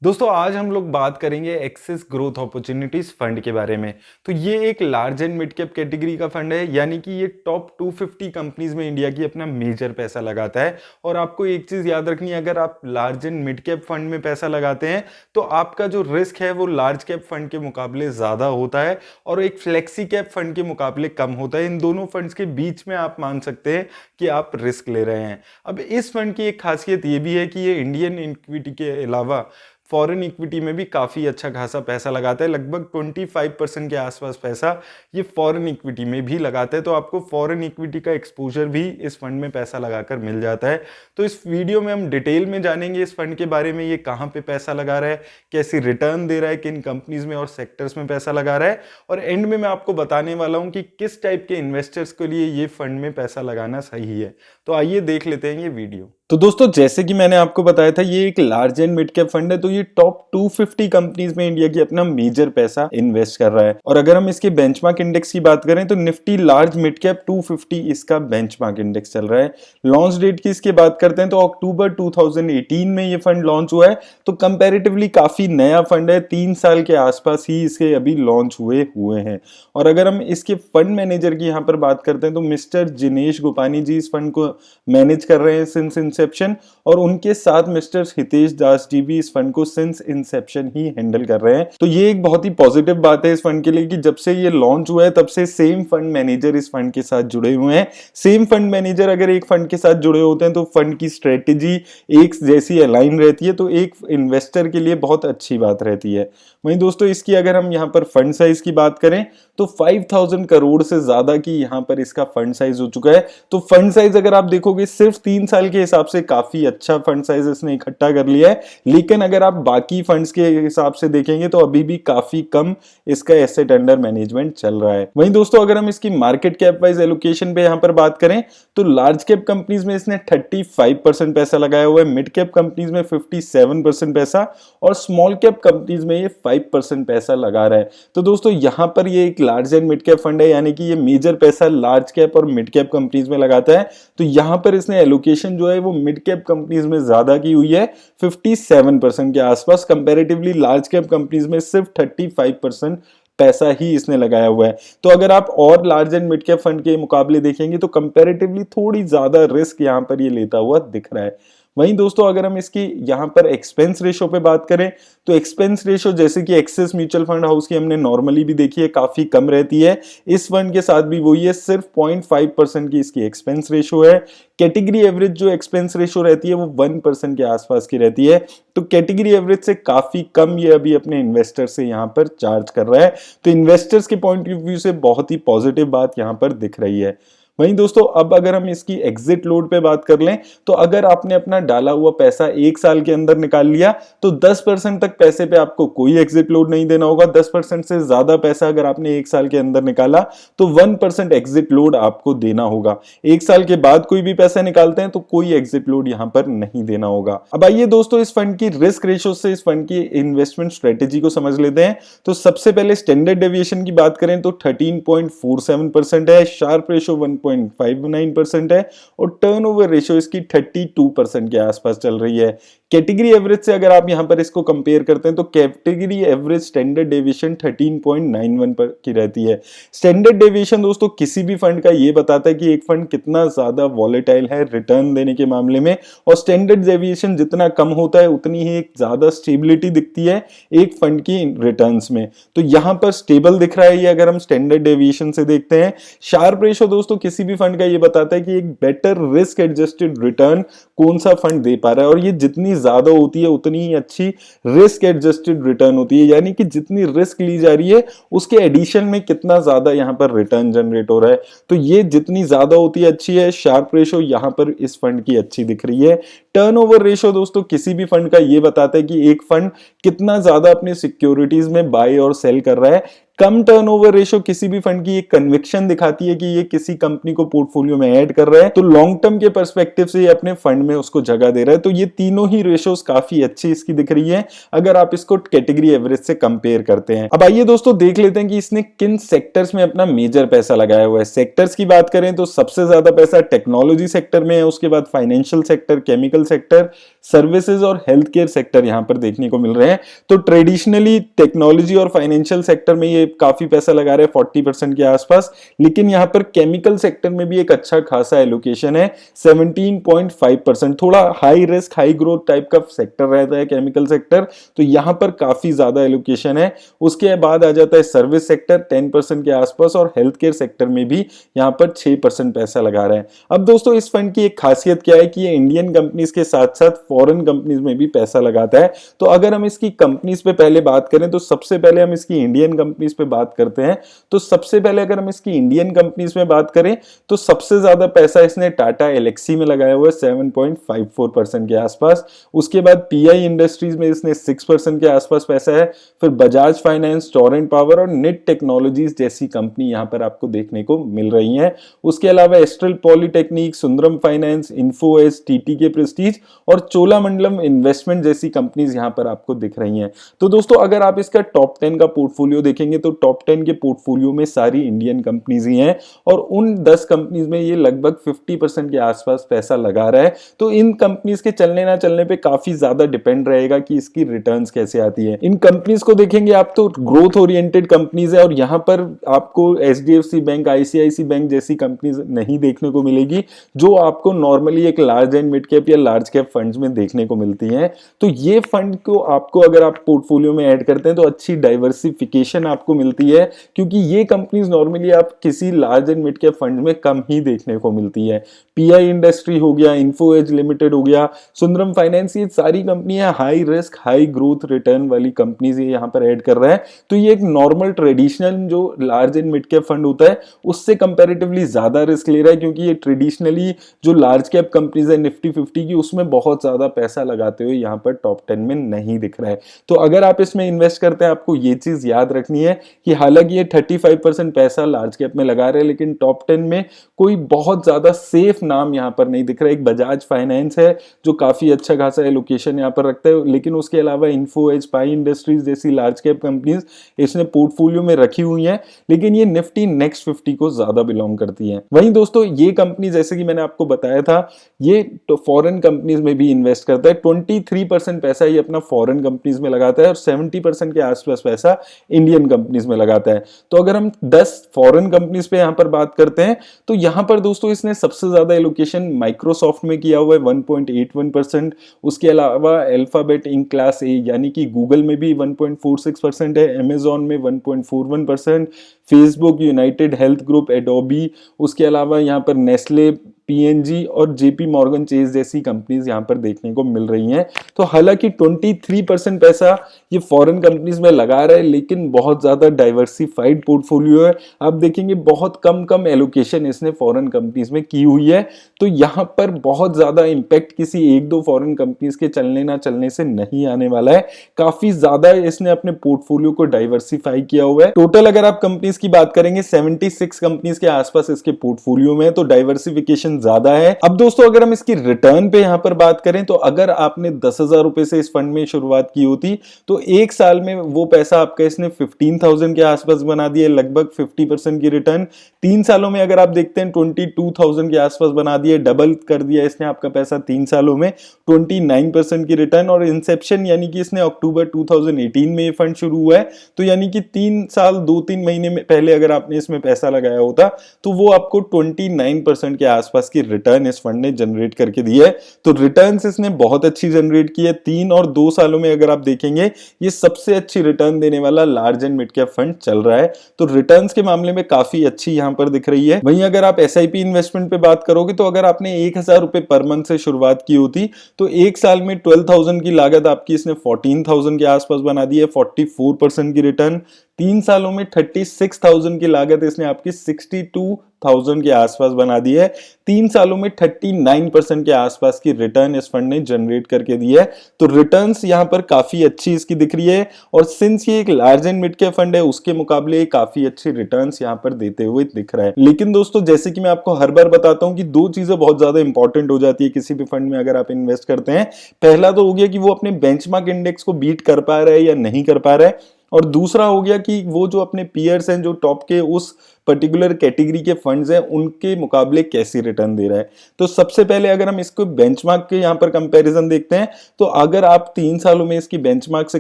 दोस्तों आज हम लोग बात करेंगे एक्सेस ग्रोथ अपॉर्चुनिटीज फंड के बारे में। तो ये एक large and mid cap category का फंड है, यानी कि ये टॉप 250 कंपनीज में इंडिया की अपना मेजर पैसा लगाता है। और आपको एक चीज याद रखनी है, अगर आप large and mid cap fund में पैसा लगाते हैं तो आपका जो रिस्क है वो लार्ज कैप फंड के मुकाबले ज्यादा होता है और एक फ्लेक्सी कैप फंड के मुकाबले कम होता है। इन दोनों फंड्स के बीच में आप मान सकते हैं कि आप रिस्क ले रहे हैं। अब इस फंड की एक खासियत ये भी है कि ये इंडियन इक्विटी के अलावा फॉरेन इक्विटी में भी काफ़ी अच्छा खासा पैसा लगाता है। लगभग 25% के आसपास पैसा ये फॉरेन इक्विटी में भी लगाता है। तो आपको फॉरेन इक्विटी का एक्सपोजर भी इस फंड में पैसा लगाकर मिल जाता है। तो इस वीडियो में हम डिटेल में जानेंगे इस फंड के बारे में, ये कहाँ पे पैसा लगा रहा है, कैसी रिटर्न दे रहा है, किन कंपनीज में और सेक्टर्स में पैसा लगा रहा है, और एंड में मैं आपको बताने वाला हूँ कि किस टाइप के इन्वेस्टर्स के लिए ये फंड में पैसा लगाना सही है। तो आइए देख लेते हैं ये वीडियो। तो दोस्तों जैसे कि मैंने आपको बताया था, ये एक large and mid cap fund है। तो ये टॉप 250 कंपनीज में इंडिया की अपना मेजर पैसा इन्वेस्ट कर रहा है। और अगर हम इसके बेंचमार्क इंडेक्स की बात करें तो निफ्टी लार्ज मिड कैप 250 इसका बेंचमार्क इंडेक्स चल रहा है। लॉन्च डेट की इसकी बात करते हैं तो अक्टूबर 2018 में ये फंड लॉन्च हुआ है। तो कंपैरेटिवली काफी नया फंड है, 3 साल के आसपास ही इसके अभी लॉन्च हुए हैं। और अगर हम इसके फंड मैनेजर की यहाँ पर बात करते हैं तो मिस्टर जिनेश गोपानी जी इस फंड को मैनेज कर रहे हैं सिंस इंसेप्शन, और उनके साथ मिस्टर हितेश दास जी भी इस फंड को सिंस इंसेप्शन ही हैंडल कर रहे हैं। तो ये एक बहुत ही पॉजिटिव बात है इस फंड के लिए कि जब से ये लॉन्च हुआ है तब से सेम फंड मैनेजर इस फंड के साथ जुड़े हुए हैं। सेम फंड मैनेजर अगर एक फंड के साथ जुड़े होते हैं तो फंड की स्ट्रेटेजी एक जैसी अलाइन रहती है, तो एक इन्वेस्टर के लिए बहुत अच्छी बात रहती है। वहीं दोस्तों इसकी अगर हम यहाँ पर फंड साइज की बात करें तो 5000 करोड़ से ज्यादा की यहाँ पर इसका फंड साइज हो चुका है। तो फंड साइज अगर आप देखोगे सिर्फ 3 साल के हिसाब से काफी अच्छा फंड साइज इसने इकट्ठा कर लिया है। लेकिन अगर आप बाकी फंड्स के हिसाब से देखेंगे तो अभी भी काफी कम इसका एसेट अंडर मैनेजमेंट चल रहा है। वहीं दोस्तों अगर हम इसकी मार्केट कैप वाइज एलोकेशन पे यहाँ पर बात करें तो लार्ज कैप कंपनीज में इसने 35% पैसा लगाया हुआ है, मिड कैप कंपनीज में 57% पैसा, और स्मॉल कैप कंपनीज में ये 5% पैसा लगा रहा है। तो दोस्तों यहाँ पर ये एक large and mid cap fund है, यानी कि ये मेजर पैसा लार्ज कैप और मिड कैप कंपनीज में लगाता है। तो यहाँ पर इसने एलोकेशन जो है वो मिड कैप कंपनीज में ज्यादा की हुई है, 57% के आसपास। कंपैरेटिवली लार्ज कैप कंपनीज में सिर्फ 35% पैसा ही इसने लगाया हुआ है। तो अगर आप और large and mid cap fund के मुकाबले देखेंगे तो कंपैरेटिवली थोड़ी ज्यादा रिस्क यहाँ पर ये लेता हुआ दिख रहा है। वहीं दोस्तों अगर हम इसकी यहाँ पर एक्सपेंस रेशो पे बात करें तो एक्सपेंस रेशो जैसे कि एक्सिस म्यूचुअल फंड हाउस की हमने नॉर्मली भी देखी है, काफी कम रहती है। इस फंड के साथ भी वही है, सिर्फ 0.5% की इसकी एक्सपेंस रेशो है। कैटेगरी एवरेज जो एक्सपेंस रेशो रहती है वो 1% के आसपास की रहती है। तो कैटेगरी एवरेज से काफी कम ये अभी अपने इन्वेस्टर से यहाँ पर चार्ज कर रहा है। तो इन्वेस्टर्स के पॉइंट ऑफ व्यू से बहुत ही पॉजिटिव बात यहाँ पर दिख रही है। वहीं दोस्तों अब अगर हम इसकी एग्जिट लोड पे बात कर लें तो अगर आपने अपना डाला हुआ पैसा 1 साल के अंदर निकाल लिया तो 10% तक पैसे पे आपको कोई एग्जिट लोड नहीं देना होगा। 10% से ज्यादा पैसा अगर आपने 1 साल के अंदर निकाला तो 1% एग्जिट लोड आपको देना होगा। 1 साल के बाद कोई भी पैसा निकालते हैं तो कोई एग्जिट लोड यहां पर नहीं देना होगा। अब आइए दोस्तों इस फंड की रिस्क रेशो से इस फंड की इन्वेस्टमेंट स्ट्रेटेजी को समझ लेते हैं। तो सबसे पहले स्टैंडर्ड डेविएशन की बात करें तो 13.47% है, शार्प रेशो 1.59% है, और टर्नओवर रेशियो इसकी 32% के आसपास चल रही है। कैटेगरी एवरेज से अगर आप यहां पर इसको कंपेयर करते हैं तो कैटेगरी एवरेज स्टैंडर्ड डेविएशन 13.91 पर की रहती है। स्टैंडर्ड डेविएशन दोस्तों किसी भी फंड का ये बताता है कि एक फंड कितना ज्यादा वॉलेटाइल है रिटर्न देने के मामले में, और स्टैंडर्ड डेविएशन जितना कम होता है उतनी ही एक ज्यादा स्टेबिलिटी दिखती है एक फंड की रिटर्न्स में। तो यहां पर स्टेबल दिख रहा है ये अगर हम स्टैंडर्ड डेविएशन से देखते हैं। शार्प रेशो दोस्तों किसी भी फंड का ये बताता है कि एक बेटर रिस्क एडजस्टेड रिटर्न कौन सा फंड दे पा रहा है, और ये जितनी ज्यादा होती है उतनी ही अच्छी रिस्क एडजस्टेड रिटर्न होती है, यानी कि जितनी रिस्क ली जा रही है उसके एडिशन में कितना ज्यादा यहां पर रिटर्न जनरेट हो रहा है। तो ये जितनी ज्यादा होती है अच्छी है। शार्प रेशो यहां पर इस फंड की अच्छी दिख रही है। टर्नओवर रेशो दोस्तों किसी भी फंड का ये बताता है कि एक फंड कितना ज्यादा अपनी सिक्योरिटीज में बाय और सेल कर रहा है। कम टर्नओवर रेशो किसी भी फंड की एक कन्विक्शन दिखाती है कि ये किसी कंपनी को पोर्टफोलियो में ऐड कर रहा है, तो लॉन्ग टर्म के पर्सपेक्टिव से ये अपने फंड में उसको जगह दे रहा है। तो ये तीनों ही रेशोज काफी अच्छी इसकी दिख रही है अगर आप इसको कैटेगरी एवरेज से कंपेयर करते हैं। अब आइए दोस्तों देख लेते हैं कि इसने किन सेक्टर्स में अपना मेजर पैसा लगाया हुआ है। सेक्टर्स की बात करें तो सबसे ज्यादा पैसा टेक्नोलॉजी सेक्टर में है, उसके बाद financial sector, chemical sector, services और हेल्थ केयर सेक्टर यहां पर देखने को मिल रहे हैं। तो ट्रेडिशनली टेक्नोलॉजी और फाइनेंशियल सेक्टर में ये काफी पैसा लगा रहे हैं 40% के आसपास, लेकिन यहां पर केमिकल सेक्टर में भी एक अच्छा खासा एलोकेशन है 17.5%। थोड़ा high risk high growth type का सेक्टर रहता है केमिकल सेक्टर, तो यहां पर काफी ज्यादा एलोकेशन है। उसके बाद आ जाता है सर्विस सेक्टर 10% के आसपास और हेल्थ केयर सेक्टर में भी यहां पर 6% पैसा लगा रहे हैं। अब दोस्तों इस फंड की एक खासियत क्या है कि ये इंडियन कंपनीज के साथ साथ फॉरेन कंपनीज में भी पैसा लगाता है। तो अगर हम इसकी कंपनीज पे पहले बात करें तो सबसे पहले हम इसकी इंडियन कंपनीज पे बात करते हैं। तो सबसे पहले अगर हम इसकी इंडियन कंपनीज में बात करें तो सबसे ज्यादा पैसा इसने टाटा एलेक्सी में लगाया हुआ है 7.54% के आसपास। उसके बाद पीआई इंडस्ट्रीज में इसने 6% के आसपास पैसा है। फिर बजाज फाइनेंस, टोरेंट पावर और निट टेक्नोलॉजीज जैसी कंपनी यहां पर आपको देखने को मिल रही हैं। उसके अलावा astral polytechnic, Sundaram finance, info edge, TT के प्रेस्टीज और चोलामंडलम इन्वेस्टमेंट जैसी कंपनीज यहां पर आपको दिख रही हैं। तो दोस्तों अगर आप इसका टॉप 10 का पोर्टफोलियो देखेंगे तो टॉप 10 के पोर्टफोलियो में सारी इंडियन कंपनीज ही हैं और उन 10 कंपनीज में ये लगभग 50% के आसपास पैसा लगा रहा है। तो इन कंपनीज के चलने ना चलने पे काफी ज्यादा डिपेंड रहेगा कि इसकी रिटर्न्स कैसे आती है। इन कंपनीज को देखेंगे आप तो ग्रोथ ओरिएंटेड कंपनीज है और यहां पर आपको एचडीएफसी बैंक, आईसीआईसी बैंक जैसी कंपनीज नहीं देखने को मिलेगी जो आपको नॉर्मली एक लार्ज एंड मिड कैप या लार्ज कैप फंड्स में देखने को मिलती हैं। तो ये फंड को आपको अगर आप पोर्टफोलियो में ऐड करते हैं तो अच्छी डाइवर्सिफिकेशन आपको मिलती है, क्योंकि ये कंपनीज नॉर्मली आप किसी large and mid cap fund में कम ही देखने को मिलती है। पीआई इंडस्ट्री हो गया, इन्फो एज लिमिटेड हो गया, सुंदरम फाइनेंस, ये सारी कंपनियां high risk high growth return वाली कंपनीज यहां पर ऐड कर रहा है। तो ये एक नॉर्मल ट्रेडिशनल जो large and mid cap fund होता है उससे कंपैरेटिवली ज्यादा रिस्क ले रहा है, क्योंकि ये ट्रेडिशनली जो लार्ज कैप कंपनीज है निफ्टी 50 की उसमें बहुत ज्यादा पैसा लगाते हुए यहां पर टॉप 10 में नहीं दिख रहा है। तो अगर आप इसमें इन्वेस्ट करते हैं आपको ये चीज याद रखनी है कि हालांकि ये 35% पैसा लार्ज कैप में लगा रहे हैं, लेकिन टॉप 10 में कोई बहुत ज्यादा सेफ नाम यहां पर नहीं दिख रहा है। एक बजाज फाइनेंस है जो काफी अच्छा खासा एलोकेशन यहां पर रखता है, लेकिन उसके अलावा इन्फो एज, पाई इंडस्ट्रीज जैसी लार्ज कैप कंपनीज इसने पोर्टफोलियो में रखी हुई हैं, लेकिन ये निफ्टी नेक्स्ट 50 को ज्यादा बिलोंग करती हैं। वहीं दोस्तों ये कंपनी जैसे कि मैंने आपको बताया था ये तो फॉरेन कंपनीज में भी इन्वेस्ट करता है। 23% पैसा ये अपना फॉरेन कंपनीज में लगाता है और 70% के आसपास पैसा इंडियन कंपनीज में लगाता है। तो अगर हम 10 फॉरेन कंपनीज पे यहां पर बात करते हैं तो यहां पर दोस्तों इसने सबसे ज्यादा एलोकेशन माइक्रोसॉफ्ट में किया हुआ है 1.81%। उसके अलावा अल्फाबेट इंक क्लास ए यानी कि गूगल में भी 1.46% है, अमेजॉन में 1.41%, Facebook, United health group, Adobe, उसके अलावा यहाँ पर नेस्ले, पीएनजी और जेपी मॉर्गन चेज जैसी कंपनीज यहां पर देखने को मिल रही हैं। तो हालांकि 23% पैसा ये फॉरेन कंपनीज में लगा रहा है, लेकिन बहुत ज्यादा डाइवर्सिफाइड पोर्टफोलियो है। आप देखेंगे बहुत कम एलोकेशन इसने फॉरेन कंपनीज में की हुई है। तो यहां पर बहुत ज्यादा इंपैक्ट किसी एक दो फॉरेन कंपनीज के चलने ना चलने से नहीं आने वाला है। काफी ज्यादा इसने अपने पोर्टफोलियो को डाइवर्सिफाई किया हुआ है। टोटल अगर आप कंपनीज की बात करेंगे 76 कंपनीज के आसपास इसके पोर्टफोलियो में, तो डाइवर्सिफिकेशन ज्यादा है। अब दोस्तों अगर हम इसकी रिटर्न पे यहां पर बात करें तो अगर आपने 10,000 रुपए से इस फंड में शुरुआत की होती तो एक साल में वो पैसा आपका इसने 15,000 के आसपास बना दिया, लगभग 50% की रिटर्न। 3 सालों में अगर आप देखते हैं 22,000 के आसपास बना दिया, डबल कर दिया इसने आपका पैसा 3 सालों में, 29% की रिटर्न। और इंसेप्शन यानी कि इसने अक्टूबर 2018 में ये फंड शुरू हुआ है, तो यानी कि 3 साल 2-3 महीने में पहले अगर आपने इसमें पैसा लगाया होता तो वो आपको 29% के आसपास की रिटर्न इस फंड ने जनरेट करके दी है। तो रिटर्न्स इसने बहुत अच्छी जनरेट की है। 3 और 2 सालों में अगर आप देखेंगे ये सबसे अच्छी रिटर्न देने वाला large and mid cap fund चल रहा है। तो रिटर्न्स के मामले में काफी अच्छी यहां पर दिख रही है। वहीं अगर आप एसआईपी इन्वेस्टमेंट पे बात करोगे तो अगर आपने 1,000 रुपए पर मंथ से शुरुआत की होती तो एक साल में 12,000 की लागत आपकी इसने 14,000 के आसपास बना दी है, 44% की रिटर्न। 3 सालों में 36,000 की लागत इसने आपकी 62,000 के आसपास बना दी है। 3 सालों में 39% के आसपास की रिटर्न इस फंड ने जनरेट करके दी है। तो रिटर्न्स यहां पर काफी अच्छी इसकी दिख रही है, और सिंस ये एक large and mid cap fund है उसके मुकाबले काफी अच्छी रिटर्न्स यहां पर देते हुए दिख रहा है। लेकिन दोस्तों, जैसे कि मैं आपको हर बार बताता हूं कि दो चीजें बहुत ज्यादा इंपॉर्टेंट हो जाती है किसी भी फंड में अगर आप इन्वेस्ट करते हैं। पहला तो हो गया कि वो अपने बेंचमार्क इंडेक्स को बीट कर पा रहा है या नहीं कर पा रहा है, और दूसरा हो गया कि वो जो अपने पीयर्स हैं, जो टॉप के उस पर्टिकुलर कैटेगरी के फंड्स हैं, उनके मुकाबले कैसी रिटर्न दे रहा है। तो सबसे पहले अगर हम इसको बेंचमार्क के यहां पर कंपैरिजन देखते हैं, तो अगर आप 3 सालों में इसकी बेंचमार्क से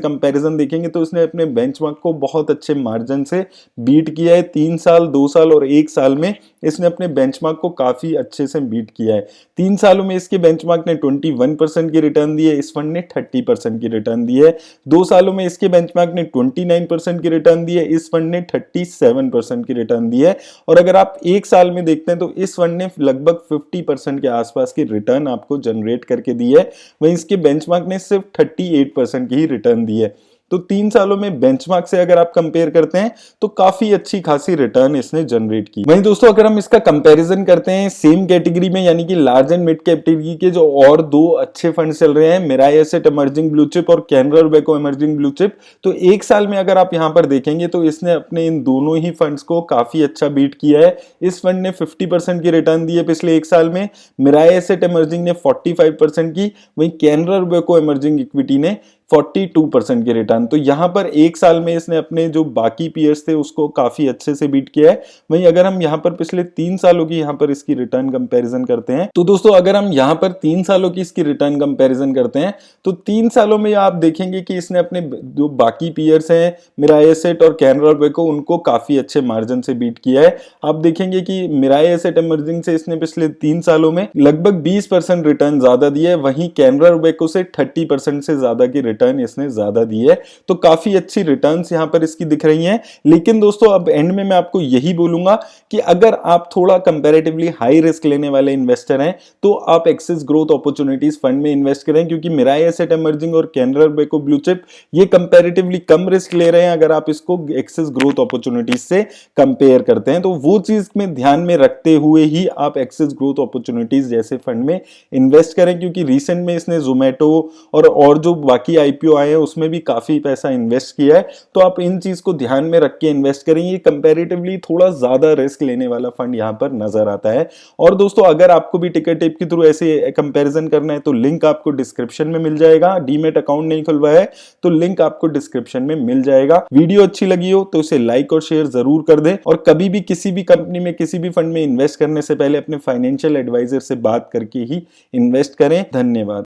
कंपैरिजन देखेंगे तो इसने अपने बेंचमार्क को बहुत अच्छे मार्जिन से बीट किया है। 3 साल, 2 साल और 1 साल में इसने अपने बेंचमार्क को काफी अच्छे से बीट किया है। 3 सालों में इसके बेंचमार्क ने 21% की रिटर्न दी है, इस फंड ने 30% की रिटर्न दी है। 2 सालों में इसके बेंचमार्क ने 29% की रिटर्न दी है, इस फंड ने 37% की रिटर्न दी है। और अगर आप 1 साल में देखते हैं तो इस फंड ने लगभग 50% के आसपास की रिटर्न आपको जनरेट करके दी है, वहीं इसके बेंचमार्क ने सिर्फ 38% की ही रिटर्न दी है। तो 3 सालों में बेंचमार्क से अगर आप कंपेयर करते हैं तो काफी अच्छी खासी रिटर्न इसने जनरेट की। वहीं दोस्तों, अगर हम इसका कंपैरिजन करते हैं सेम कैटेगरी में, यानी कि लार्ज एंड मिड कैटेगरी के जो और दो अच्छे फंड चल रहे हैं, Mirae asset emerging blue chip और Canara Robeco emerging blue chip, तो 1 साल में अगर आप यहां पर देखेंगे तो इसने अपने इन दोनों ही फंड्स को काफी अच्छा बीट किया है। इस फंड ने 50% की रिटर्न दी है पिछले 1 साल में, मिराई एसेट इमर्जिंग ने 45% की, वहीं कैनरा रोबेको इमर्जिंग इक्विटी ने 42% की रिटर्न। तो यहां पर 1 साल में इसने अपने जो बाकी पीयर्स थे उसको काफी अच्छे से बीट किया है। वहीं अगर हम यहां पर पिछले 3 सालों की यहां पर इसकी रिटर्न कंपैरिजन करते हैं, तो दोस्तों अगर हम यहां पर 3 सालों की इसकी रिटर्न कंपैरिजन करते हैं तो 3 सालों में आप देखेंगे कि इसने अपने जो बाकी पीयर्स हैं, मिराई एसेट और कैनरा रोबेको, उनको काफी अच्छे मार्जिन से बीट किया है। आप देखेंगे कि मिराई एसेट इमर्जिंग से इसने पिछले 3 सालों में लगभग 20% रिटर्न ज्यादा दिया है, वहीं कैनरा रोबेको से 30% से ज्यादा की रिटर्न इसने ज्यादा दी है। तो काफी अच्छी रिटर्न्स यहां पर इसकी दिख रही हैं। लेकिन दोस्तों, अब एंड में मैं आपको यही बोलूंगा कि अगर आप थोड़ा कंपैरेटिवली हाई रिस्क लेने वाले इन्वेस्टर हैं तो आप एक्सेस ग्रोथ अपॉर्चुनिटीज फंड में इन्वेस्ट करें, क्योंकि मिराई एसेट इमर्जिंग और कैनरा रोबेको ब्लू चिप ये कंपैरेटिवली कम रिस्क ले रहे हैं अगर आप इसको एक्सेस ग्रोथ अपॉर्चुनिटीज से कंपेयर करते हैं। तो वो चीज में ध्यान में रखते हुए ही आप एक्सेस ग्रोथ अपॉर्चुनिटीज जैसे फंड में इन्वेस्ट करें, क्योंकि रिसेंट में इसने जोमेटो और जो बाकी आईपीओ आए हैं उसमें भी काफी पैसा इन्वेस्ट किया है। तो आप इन चीज को ध्यान में रख के इन्वेस्ट करें, ये कंपैरेटिवली थोड़ा ज्यादा रिस्क लेने वाला फंड यहां पर नजर आता है। और दोस्तों, अगर आपको भी टिकट टिप के थ्रू ऐसे कंपैरिजन करना है तो लिंक आपको डिस्क्रिप्शन में मिल जाएगा। डीमेट अकाउंट नहीं खुलवाया है तो लिंक आपको डिस्क्रिप्शन में मिल जाएगा। वीडियो अच्छी लगी हो तो इसे लाइक और शेयर जरूर कर दें, और कभी भी किसी भी कंपनी में किसी भी फंड में इन्वेस्ट करने से पहले अपने फाइनेंशियल एडवाइजर से बात करके ही इन्वेस्ट करें। धन्यवाद।